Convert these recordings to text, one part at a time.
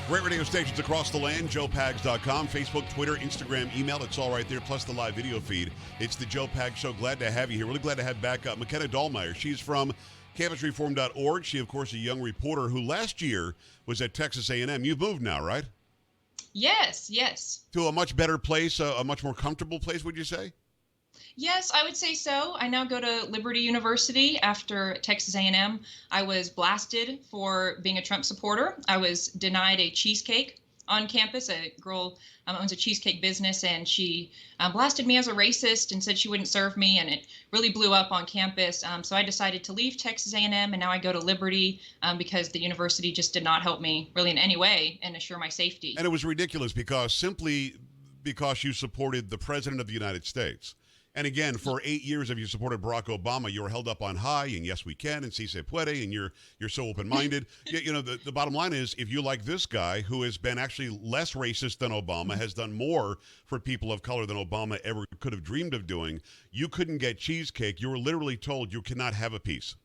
Great radio stations across the land, joepags.com, Facebook, Twitter, Instagram, email. It's all right there, plus the live video feed. It's the Joe Pags Show. Glad to have you here. Really glad to have back up McKenna Dallmeyer. She's from campusreform.org. She, of course, a young reporter who last year was at Texas A&M. You've moved now, right? Yes. To a much better place, a much more comfortable place, would you say? Yes, I would say so. I now go to Liberty University after Texas A&M. I was blasted for being a Trump supporter. I was denied a cheesecake on campus. A girl owns a cheesecake business, and she blasted me as a racist and said she wouldn't serve me, and it really blew up on campus. So I decided to leave Texas A&M, and now I go to Liberty because the university just did not help me really in any way and assure my safety. And it was ridiculous simply because you supported the President of the United States. And again, for 8 years, if you supported Barack Obama, you were held up on high, and yes, we can, and si se puede, and you're so open-minded. The bottom line is, if you like this guy, who has been actually less racist than Obama, has done more for people of color than Obama ever could have dreamed of doing, you couldn't get cheesecake. You were literally told you cannot have a piece.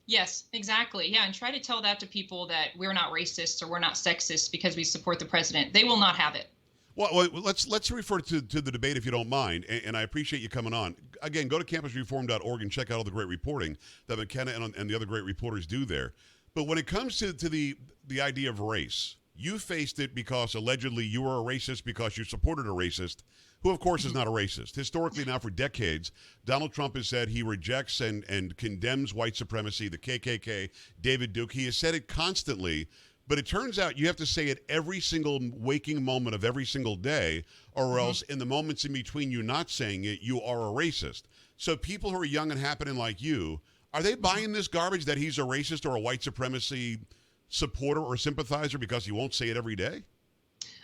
Yes, exactly. Yeah, and try to tell that to people that we're not racists or we're not sexist because we support the president. They will not have it. Well, let's refer to the debate if you don't mind, and I appreciate you coming on. Again, go to campusreform.org and check out all the great reporting that McKenna and the other great reporters do there. But when it comes to the idea of race, you faced it because allegedly you were a racist because you supported a racist, who of course is not a racist. Historically now for decades, Donald Trump has said he rejects and condemns white supremacy, the KKK, David Duke. He has said it constantly. But it turns out you have to say it every single waking moment of every single day, or else in the moments in between you not saying it, you are a racist. So people who are young and happening like you, are they buying this garbage that he's a racist or a white supremacy supporter or sympathizer because he won't say it every day?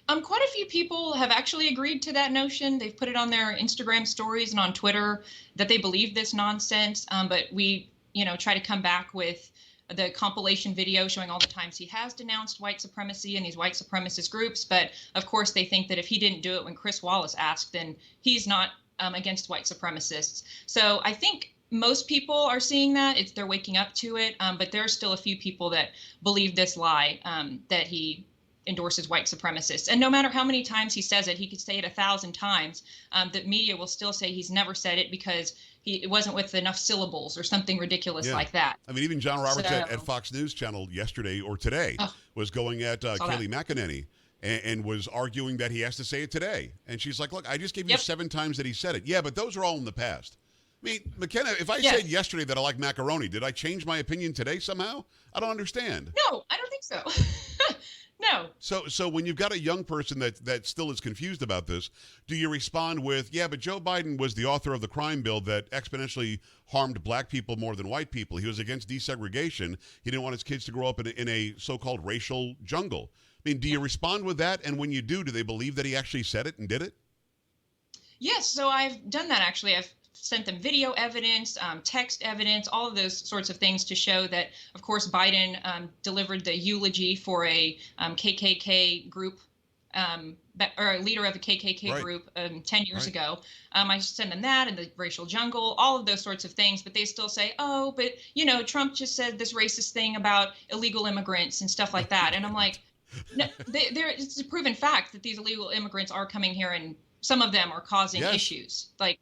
Quite a few people have actually agreed to that notion. They've put it on their Instagram stories and on Twitter that they believe this nonsense. But we, try to come back with the compilation video showing all the times he has denounced white supremacy and these white supremacist groups. But of course, they think that if he didn't do it when Chris Wallace asked, then he's not against white supremacists. So I think most people are seeing that. They're waking up to it. But there are still a few people that believe this lie, that he endorses white supremacists. And no matter how many times he says it, he could say it 1,000 times, the media will still say he's never said it because it wasn't with enough syllables or something ridiculous like that. I mean, even John Roberts at Fox News Channel yesterday or today was going at Kayleigh McEnany and was arguing that he has to say it today. And she's like, look, I just gave you 7 times that he said it. Yeah, but those are all in the past. I mean, McKenna, if I said yesterday that I like macaroni, did I change my opinion today somehow? I don't understand. No, I don't think so. No. So when you've got a young person that still is confused about this, do you respond with, yeah, but Joe Biden was the author of the crime bill that exponentially harmed black people more than white people. He was against desegregation. He didn't want his kids to grow up in a so-called racial jungle. I mean, do you respond with that? And when you do they believe that he actually said it and did it? Yes, so I've done that actually. I've sent them video evidence, text evidence, all of those sorts of things to show that, of course, Biden delivered the eulogy for a KKK group, or a leader of a KKK group 10 years ago. I send them that and the racial jungle, all of those sorts of things, but they still say, oh, but, Trump just said this racist thing about illegal immigrants and stuff like that. And I'm like, no, it's a proven fact that these illegal immigrants are coming here and some of them are causing issues. Like,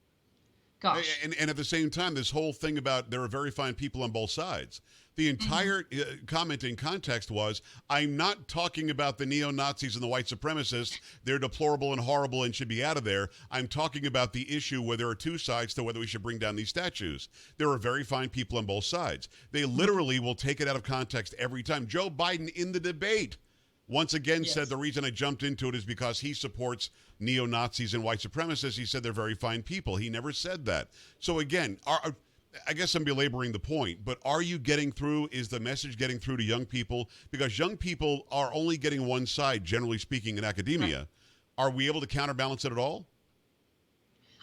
gosh. And at the same time, this whole thing about there are very fine people on both sides. The entire comment in context was, I'm not talking about the neo-Nazis and the white supremacists. They're deplorable and horrible and should be out of there. I'm talking about the issue where there are two sides to whether we should bring down these statues. There are very fine people on both sides. They literally will take it out of context every time. Joe Biden in the debate once again said the reason I jumped into it is because he supports neo-Nazis and white supremacists. He said they're very fine people. He never said that. So again, I guess I'm belaboring the point, but are you getting through? Is the message getting through to young people? Because young people are only getting one side, generally speaking, in academia. Are we able to counterbalance it at all?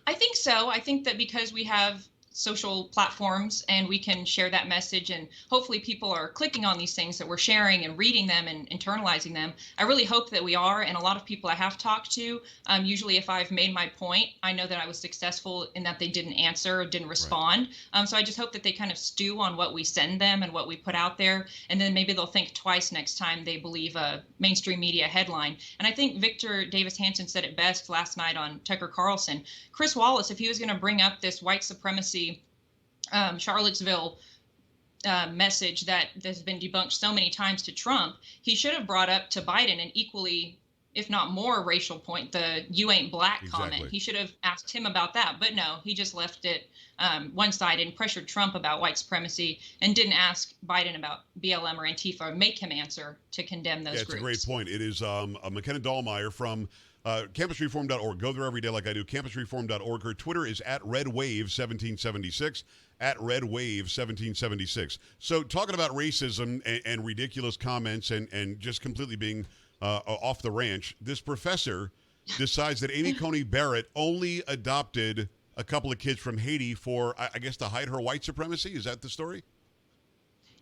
I think so. I think that because we have social platforms, and we can share that message, and hopefully people are clicking on these things that we're sharing and reading them and internalizing them. I really hope that we are, and a lot of people I have talked to, usually if I've made my point, I know that I was successful in that they didn't answer or didn't respond. So I just hope that they kind of stew on what we send them and what we put out there, and then maybe they'll think twice next time they believe a mainstream media headline. And I think Victor Davis Hanson said it best last night on Tucker Carlson. Chris Wallace, if he was going to bring up this white supremacy Charlottesville message that has been debunked so many times to Trump, he should have brought up to Biden an equally, if not more, racial point, the "you ain't black" comment. He should have asked him about that. But no, he just left it one-sided and pressured Trump about white supremacy and didn't ask Biden about BLM or Antifa or make him answer to condemn those groups. It's a great point. It is McKenna Dallmeyer from campusreform.org. Go there every day like I do, campusreform.org. Her Twitter is @RedWave1776, @RedWave1776. So talking about racism and ridiculous comments and just completely being off the ranch, this professor decides that Amy Coney Barrett only adopted a couple of kids from Haiti for, I guess, to hide her white supremacy. Is that the story?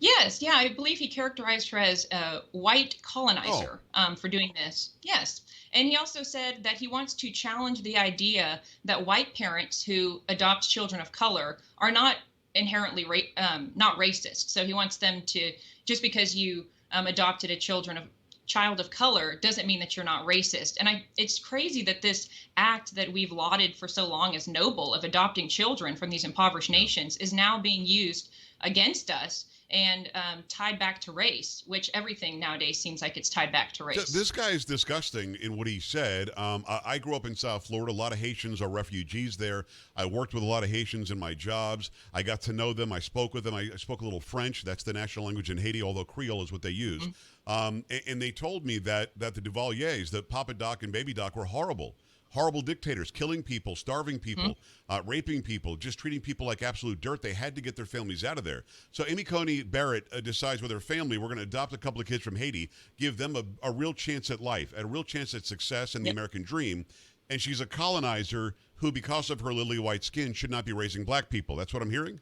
Yes, yeah, I believe he characterized her as a white colonizer for doing this. Yes. And he also said that he wants to challenge the idea that white parents who adopt children of color are not inherently not racist. So he wants them to, just because you adopted a child of color doesn't mean that you're not racist. And it's crazy that this act that we've lauded for so long as noble of adopting children from these impoverished nations is now being used against us and tied back to race, which everything nowadays seems like it's tied back to race. This guy is disgusting in what he said. I grew up in South Florida. A lot of Haitians are refugees there. I worked with a lot of Haitians in my jobs. I got to know them. I spoke with them. I spoke a little French. That's the national language in Haiti, although Creole is what they use. And they told me that the Duvaliers, that Papa Doc and Baby Doc, were horrible dictators, killing people, starving people, raping people, just treating people like absolute dirt. They had to get their families out of there. So Amy Coney Barrett decides with her family, we're going to adopt a couple of kids from Haiti, give them a real chance at life, a real chance at success in the American dream. And she's a colonizer who, because of her lily white skin, should not be raising black people. That's what I'm hearing?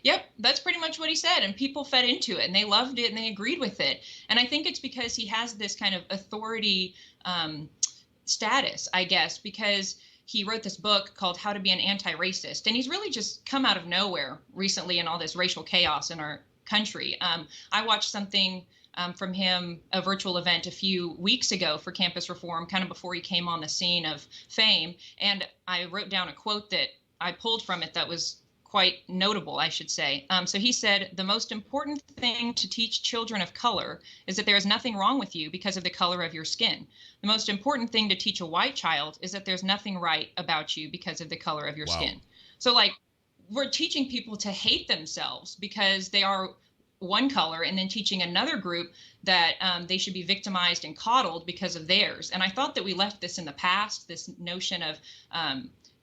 Yep, that's pretty much what he said. And people fed into it and they loved it and they agreed with it. And I think it's because he has this kind of authority status, I guess, because he wrote this book called How to Be an Anti-Racist. And he's really just come out of nowhere recently in all this racial chaos in our country. I watched something from him, a virtual event a few weeks ago for Campus Reform, kind of before he came on the scene of fame. And I wrote down a quote that I pulled from it that was quite notable, I should say. So he said, "The most important thing to teach children of color is that there is nothing wrong with you because of the color of your skin. The most important thing to teach a white child is that there's nothing right about you because of the color of your skin." So like, we're teaching people to hate themselves because they are one color, and then teaching another group that they should be victimized and coddled because of theirs. And I thought that we left this in the past, this notion of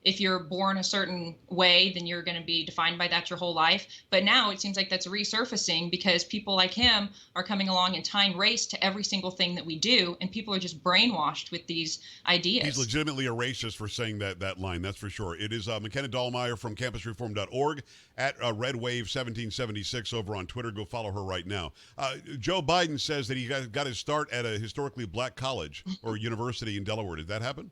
if you're born a certain way, then you're going to be defined by that your whole life. But now it seems like that's resurfacing because people like him are coming along and tying race to every single thing that we do. And people are just brainwashed with these ideas. He's legitimately a racist for saying that line. That's for sure. It is McKenna Dallmeyer from campusreform.org @RedWave1776 over on Twitter. Go follow her right now. Joe Biden says that he got his start at a historically black college or university in Delaware. Did that happen?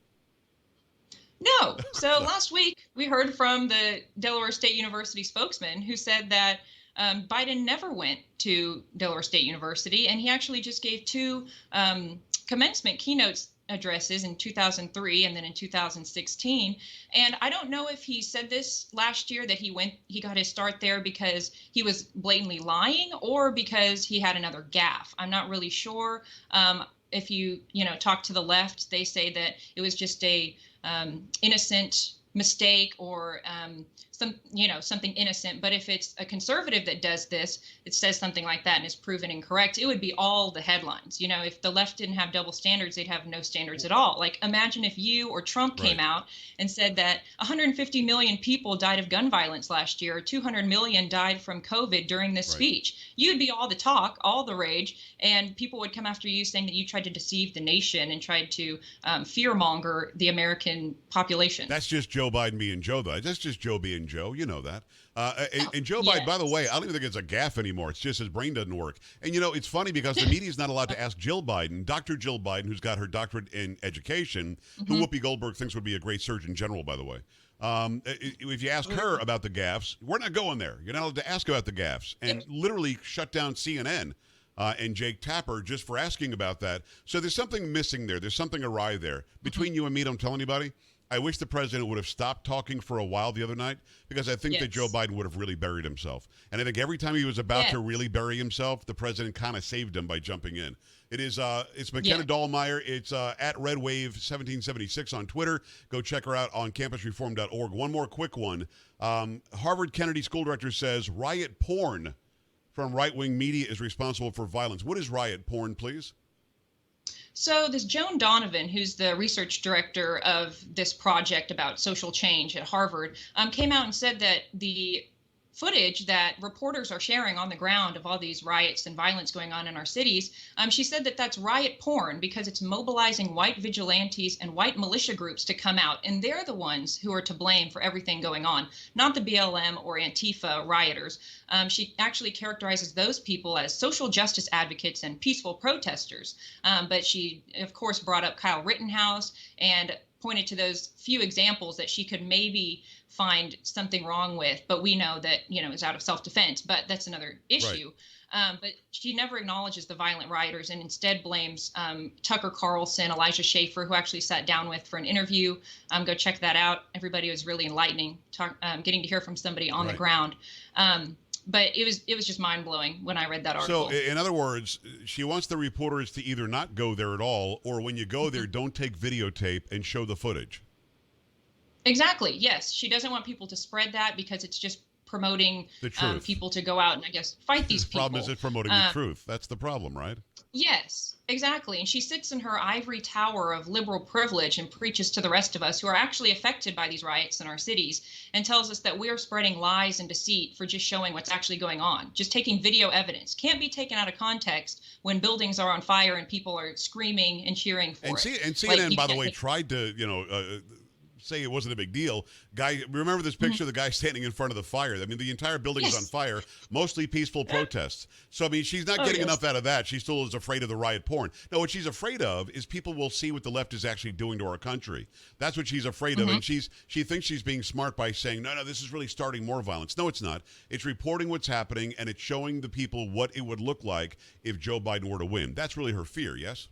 No. So last week, we heard from the Delaware State University spokesman who said that Biden never went to Delaware State University, and he actually just gave two commencement keynote addresses in 2003 and then in 2016. And I don't know if he said this last year that he got his start there because he was blatantly lying or because he had another gaffe. I'm not really sure. If you talk to the left, they say that it was just a innocent mistake or something innocent. But if it's a conservative that does this, it says something like that and is proven incorrect, it would be all the headlines. If the left didn't have double standards, they'd have no standards at all. Like, imagine if you or Trump came out and said that 150 million people died of gun violence last year, or 200 million died from COVID during this speech. You'd be all the talk, all the rage, and people would come after you saying that you tried to deceive the nation and tried to fearmonger the American population. That's just Joe Biden being Joe, though. That's just Joe being Joe. You know that. And Joe Biden, by the Yes. way, I don't even think it's a gaffe anymore. It's just his brain doesn't work. And, it's funny because the media is not allowed to ask Jill Biden, Dr. Jill Biden, who's got her doctorate in education, who Whoopi Goldberg thinks would be a great Surgeon General, by the way. If you ask her about the gaffes, we're not going there. You're not allowed to ask about the gaffes. And literally shut down CNN and Jake Tapper just for asking about that. So there's something missing there. There's something awry there. Between you and me, don't tell anybody. I wish the president would have stopped talking for a while the other night, because I think that Joe Biden would have really buried himself. And I think every time he was about to really bury himself, the president kind of saved him by jumping in. It's McKenna Dallmeyer. It's at RedWave1776 on Twitter. Go check her out on campusreform.org. One more quick one. Harvard Kennedy school director says riot porn from right-wing media is responsible for violence. What is riot porn, please? So this Joan Donovan, who's the research director of this project about social change at Harvard, came out and said that the footage that reporters are sharing on the ground of all these riots and violence going on in our cities, she said that that's riot porn because it's mobilizing white vigilantes and white militia groups to come out. And they're the ones who are to blame for everything going on, not the BLM or Antifa rioters. She actually characterizes those people as social justice advocates and peaceful protesters. But she, of course, brought up Kyle Rittenhouse and pointed to those few examples that she could maybe find something wrong with, but we know that, is out of self-defense, but that's another issue. Right. But she never acknowledges the violent rioters and instead blames Tucker Carlson, Elijah Schaffer, who actually sat down with for an interview. Go check that out. Everybody was really enlightening, getting to hear from somebody on the ground. But it was just mind-blowing when I read that article. So, in other words, she wants the reporters to either not go there at all, or when you go there, don't take videotape and show the footage. Exactly. Yes. She doesn't want people to spread that because it's just promoting the truth. People to go out and, I guess, fight these people. The problem is it's promoting the truth. That's the problem, right? Yes, exactly. And she sits in her ivory tower of liberal privilege and preaches to the rest of us who are actually affected by these riots in our cities and tells us that we are spreading lies and deceit for just showing what's actually going on. Just taking video evidence can't be taken out of context when buildings are on fire and people are screaming and cheering for it. And CNN, by the way, tried to, say it wasn't a big deal. Remember this picture of the guy standing in front of the fire? I mean, the entire building is on fire, mostly peaceful protests. So, I mean, she's not getting enough out of that. She still is afraid of the riot porn. No, what she's afraid of is people will see what the left is actually doing to our country. That's what she's afraid of. And she thinks she's being smart by saying, no, this is really starting more violence. No, it's not. It's reporting what's happening, and it's showing the people what it would look like if Joe Biden were to win. That's really her fear, yes?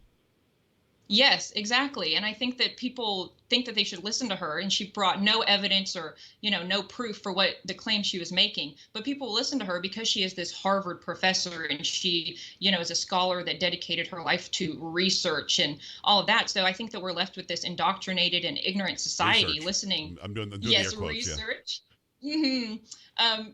Yes, exactly. And I think that people think that they should listen to her, and she brought no evidence or, no proof for what the claim she was making. But people listen to her because she is this Harvard professor and she, is a scholar that dedicated her life to research and all of that. So I think that we're left with this indoctrinated and ignorant society listening. I'm doing the air quotes, research. Yeah.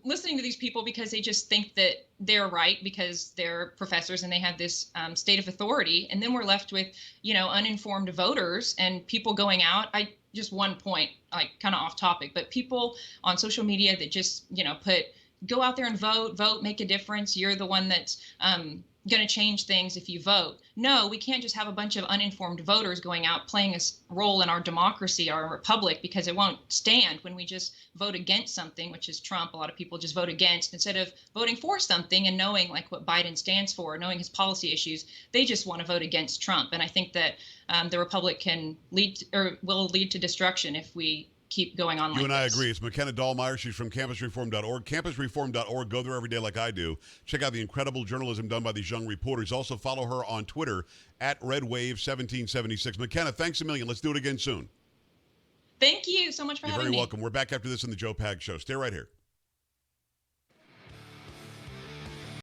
Listening to these people because they just think that they're right because they're professors and they have this state of authority. And then we're left with, uninformed voters and people going out. Just one point, like kind of off topic, but people on social media that just, go out there and vote, make a difference. You're the one that's going to change things if you vote. No, we can't just have a bunch of uninformed voters going out playing a role in our democracy, our republic, because it won't stand when we just vote against something, which is Trump. A lot of people just vote against instead of voting for something and knowing like what Biden stands for, knowing his policy issues. They just want to vote against Trump. And I think that the republic will lead to destruction if we keep going on like this. You and I agree. It's McKenna Dallmeyer. She's from campusreform.org. Campusreform.org. Go there every day like I do. Check out the incredible journalism done by these young reporters. Also follow her on Twitter at RedWave1776. McKenna, thanks a million. Let's do it again soon. Thank you so much for having me. You're very welcome. We're back after this in the Joe Pag Show. Stay right here.